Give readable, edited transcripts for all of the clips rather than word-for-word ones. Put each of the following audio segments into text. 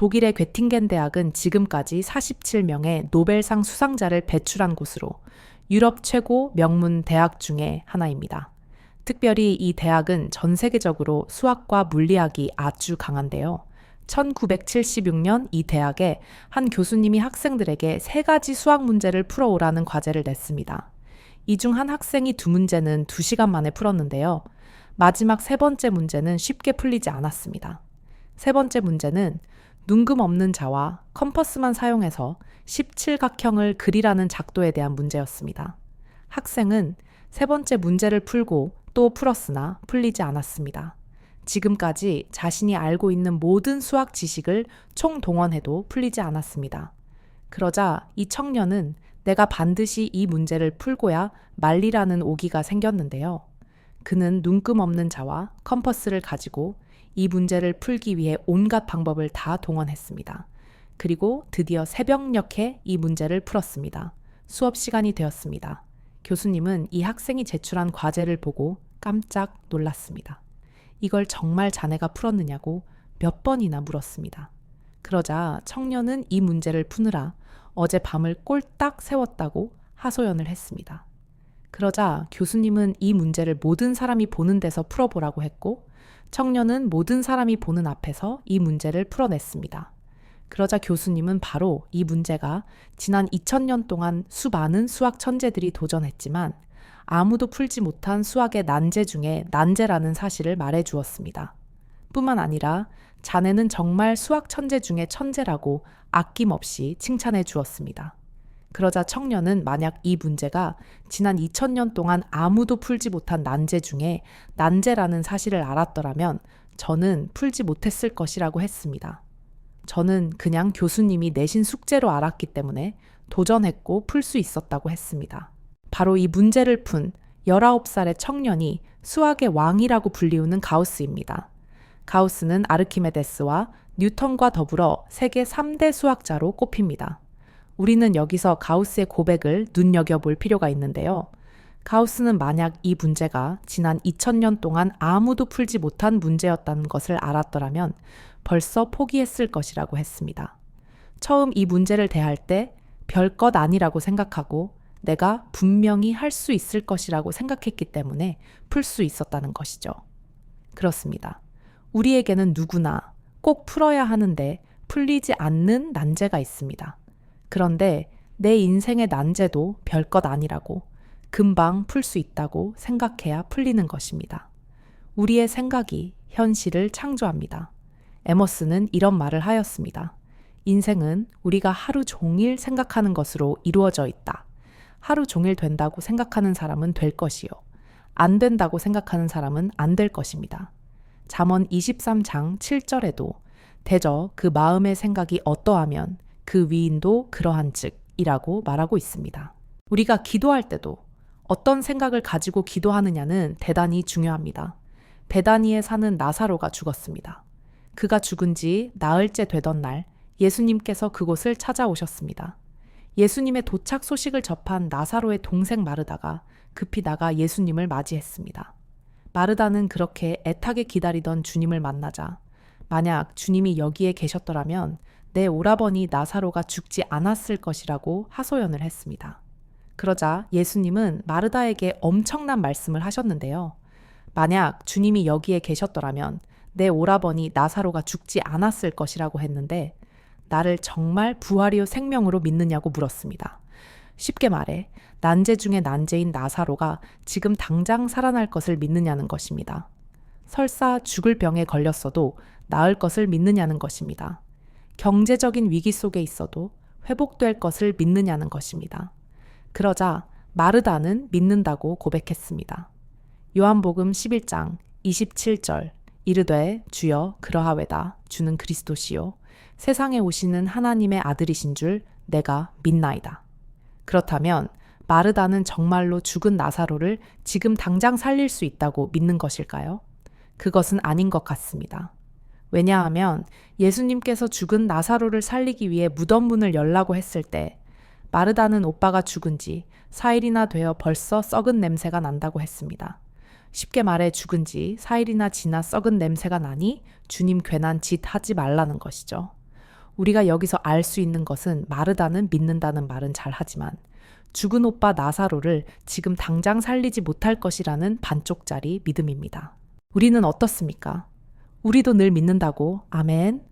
독일의 괴팅겐 대학은 지금까지 47명의 노벨상 수상자를 배출한 곳으로 유럽 최고 명문 대학 중에 하나입니다. 특별히 이 대학은 전 세계적으로 수학과 물리학이 아주 강한데요. 1976년 이 대학에 한 교수님이 학생들에게 3가지 수학 문제를 풀어오라는 과제를 냈습니다. 이 중 한 학생이 2문제는 2시간 만에 풀었는데요. 마지막 3번째 문제는 쉽게 풀리지 않았습니다. 3번째 문제는 눈금 없는 자와 컴퍼스만 사용해서 17각형을 그리라는 작도에 대한 문제였습니다. 학생은 3번째 문제를 풀고 또 풀었으나 풀리지 않았습니다. 지금까지 자신이 알고 있는 모든 수학 지식을 총동원해도 풀리지 않았습니다. 그러자 이 청년은 내가 반드시 이 문제를 풀고야 말리라는 오기가 생겼는데요. 그는 눈금 없는 자와 컴퍼스를 가지고 이 문제를 풀기 위해 온갖 방법을 다 동원했습니다. 그리고 드디어 새벽녘에 이 문제를 풀었습니다. 수업 시간이 되었습니다. 교수님은 이 학생이 제출한 과제를 보고 깜짝 놀랐습니다. 이걸 정말 자네가 풀었느냐고 몇 번이나 물었습니다. 그러자 청년은 이 문제를 푸느라 어젯밤을 꼴딱 세웠다고 하소연을 했습니다. 그러자 교수님은 이 문제를 모든 사람이 보는 데서 풀어보라고 했고 청년은 모든 사람이 보는 앞에서 이 문제를 풀어냈습니다. 그러자 교수님은 바로 이 문제가 지난 2000년 동안 수많은 수학 천재들이 도전했지만 아무도 풀지 못한 수학의 난제 중에 난제라는 사실을 말해 주었습니다. 뿐만 아니라 자네는 정말 수학 천재 중에 천재라고 아낌없이 칭찬해 주었습니다. 그러자 청년은 만약 이 문제가 지난 2000년 동안 아무도 풀지 못한 난제 중에 난제라는 사실을 알았더라면 저는 풀지 못했을 것이라고 했습니다. 저는 그냥 교수님이 내신 숙제로 알았기 때문에 도전했고 풀 수 있었다고 했습니다. 바로 이 문제를 푼 19살의 청년이 수학의 왕이라고 불리우는 가우스입니다. 가우스는 아르키메데스와 뉴턴과 더불어 세계 3대 수학자로 꼽힙니다. 우리는 여기서 가우스의 고백을 눈여겨볼 필요가 있는데요. 가우스는 만약 이 문제가 지난 2000년 동안 아무도 풀지 못한 문제였다는 것을 알았더라면 벌써 포기했을 것이라고 했습니다. 처음 이 문제를 대할 때 별것 아니라고 생각하고 내가 분명히 할 수 있을 것이라고 생각했기 때문에 풀 수 있었다는 것이죠. 그렇습니다. 우리에게는 누구나 꼭 풀어야 하는데 풀리지 않는 난제가 있습니다. 그런데 내 인생의 난제도 별것 아니라고 금방 풀 수 있다고 생각해야 풀리는 것입니다. 우리의 생각이 현실을 창조합니다. 에머스는 이런 말을 하였습니다. 인생은 우리가 하루 종일 생각하는 것으로 이루어져 있다. 하루 종일 된다고 생각하는 사람은 될 것이요. 안 된다고 생각하는 사람은 안 될 것입니다. 잠언 23장 7절에도 대저 그 마음의 생각이 어떠하면 그 위인도 그러한 즉 이라고 말하고 있습니다. 우리가 기도할 때도 어떤 생각을 가지고 기도하느냐는 대단히 중요합니다. 베다니에 사는 나사로가 죽었습니다. 그가 죽은 지 나흘째 되던 날 예수님께서 그곳을 찾아오셨습니다. 예수님의 도착 소식을 접한 나사로의 동생 마르다가 급히 나가 예수님을 맞이했습니다. 마르다는 그렇게 애타게 기다리던 주님을 만나자 만약 주님이 여기에 계셨더라면 내 오라버니 나사로가 죽지 않았을 것이라고 하소연을 했습니다. 그러자 예수님은 마르다에게 엄청난 말씀을 하셨는데요. 만약 주님이 여기에 계셨더라면 내 오라버니 나사로가 죽지 않았을 것이라고 했는데 나를 정말 부활이요 생명으로 믿느냐고 물었습니다. 쉽게 말해 난제 중에 난제인 나사로가 지금 당장 살아날 것을 믿느냐는 것입니다. 설사 죽을 병에 걸렸어도 나을 것을 믿느냐는 것입니다. 경제적인 위기 속에 있어도 회복될 것을 믿느냐는 것입니다. 그러자 마르다는 믿는다고 고백했습니다. 요한복음 11장 27절 이르되 주여 그러하외다 주는 그리스도시요 세상에 오시는 하나님의 아들이신 줄 내가 믿나이다. 그렇다면 마르다는 정말로 죽은 나사로를 지금 당장 살릴 수 있다고 믿는 것일까요? 그것은 아닌 것 같습니다. 왜냐하면 예수님께서 죽은 나사로를 살리기 위해 무덤 문을 열라고 했을 때 마르다는 오빠가 죽은 지 4일이나 되어 벌써 썩은 냄새가 난다고 했습니다. 쉽게 말해 죽은 지 4일이나 지나 썩은 냄새가 나니 주님 괜한 짓 하지 말라는 것이죠. 우리가 여기서 알 수 있는 것은 마르다는 믿는다는 말은 잘하지만 죽은 오빠 나사로를 지금 당장 살리지 못할 것이라는 반쪽짜리 믿음입니다. 우리는 어떻습니까? 우리도 늘 믿는다고 아멘?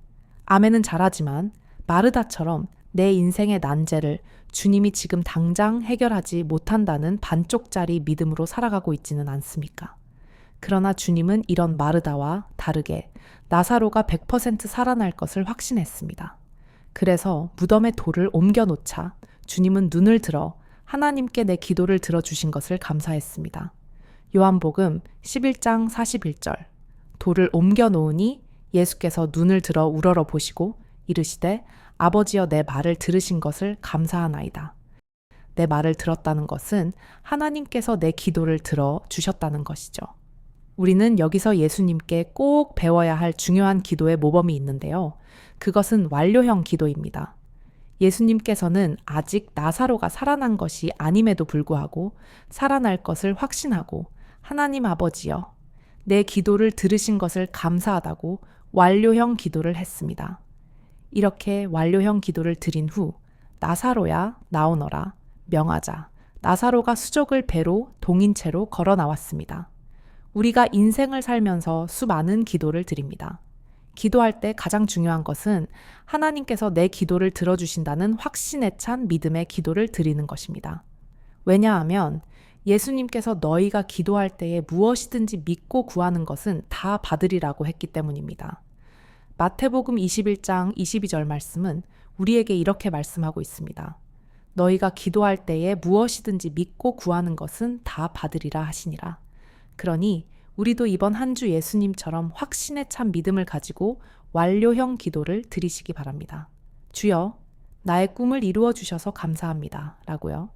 아멘은 잘하지만 마르다처럼 내 인생의 난제를 주님이 지금 당장 해결하지 못한다는 반쪽짜리 믿음으로 살아가고 있지는 않습니까? 그러나 주님은 이런 마르다와 다르게 나사로가 100% 살아날 것을 확신했습니다. 그래서 무덤에 돌을 옮겨 놓자 주님은 눈을 들어 하나님께 내 기도를 들어주신 것을 감사했습니다. 요한복음 11장 41절 돌을 옮겨 놓으니 예수께서 눈을 들어 우러러 보시고 이르시되 아버지여 내 말을 들으신 것을 감사하나이다. 내 말을 들었다는 것은 하나님께서 내 기도를 들어주셨다는 것이죠. 우리는 여기서 예수님께 꼭 배워야 할 중요한 기도의 모범이 있는데요. 그것은 완료형 기도입니다. 예수님께서는 아직 나사로가 살아난 것이 아님에도 불구하고 살아날 것을 확신하고 하나님 아버지여, 내 기도를 들으신 것을 감사하다고 완료형 기도를 했습니다. 이렇게 완료형 기도를 드린 후 나사로야 나오너라 명하자 나사로가 수족을 배로 동인채로 걸어 나왔습니다. 우리가 인생을 살면서 수많은 기도를 드립니다. 기도할 때 가장 중요한 것은 하나님께서 내 기도를 들어주신다는 확신에 찬 믿음의 기도를 드리는 것입니다. 왜냐하면 예수님께서 너희가 기도할 때에 무엇이든지 믿고 구하는 것은 다 받으리라고 했기 때문입니다. 마태복음 21장 22절 말씀은 우리에게 이렇게 말씀하고 있습니다. 너희가 기도할 때에 무엇이든지 믿고 구하는 것은 다 받으리라 하시니라. 그러니 우리도 이번 한 주 예수님처럼 확신에 찬 믿음을 가지고 완료형 기도를 드리시기 바랍니다. 주여, 나의 꿈을 이루어 주셔서 감사합니다. 라고요.